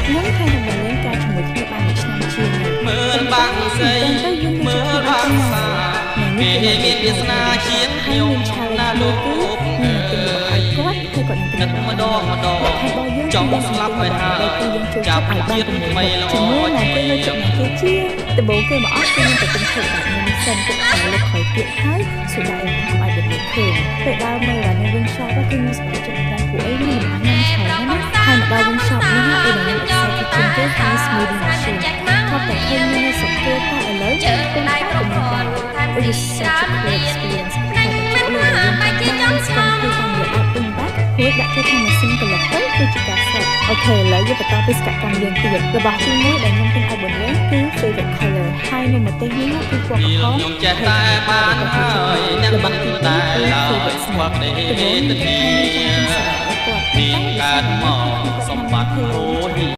ខ្ញុំហើយនឹងបានលេងការជាមួយគ្នាបានមួយឆ្នាំជាងមើលបាំងស្រីមើលបាំងសាគេមានវាសនាជាងខ្ញុំណាលោកនឹងទៅឲ្យគាត់ហើយគាត់នឹងទៅម្ដងចង់ស្លាប់ហើយហើយចាប់ជាតិថ្មីល្អជាមួយណាគេយកចិត្តណាគេជាដំបូងគេមកអត់ខ្ញុំទៅទិញធ្វើបែបនេះសិនទឹកតែលើក្រោយទៀតហើយសុដាអីខ្ញុំអាចទៅឃើញពេលដើរមើលអានេះវិញ shop គឺមានស្ពាយចិត្តតែពួកអីមានអានច្រើនណាស់ហើយមកដល់វិញ shop នេះគឺដែលខ្ញុំអត់ស្គាល់គេគឺ smoothie machine គាត់តែឃើញមានសុខភាពតែឥឡូវខ្ញុំតែមិនដឹង It is such a cool experience មួយដាក់ចូលក្នុងម៉ាស៊ីនកន្លឹកទៅគឺជាការស្រោចអូខេឥឡូវយើងបន្តពីសកម្មយើងទៀតរបស់ទី1ដែលខ្ញុំទិញឲ្យបងលេងគឺ favorite color ហើយនៅប្រទេសនេះគឺពណ៌ក្រហមខ្ញុំចេះតែបានហើយអ្នកមិនតែឡើយស្គាល់ទេទីកើតមកសម្បត្តិអូន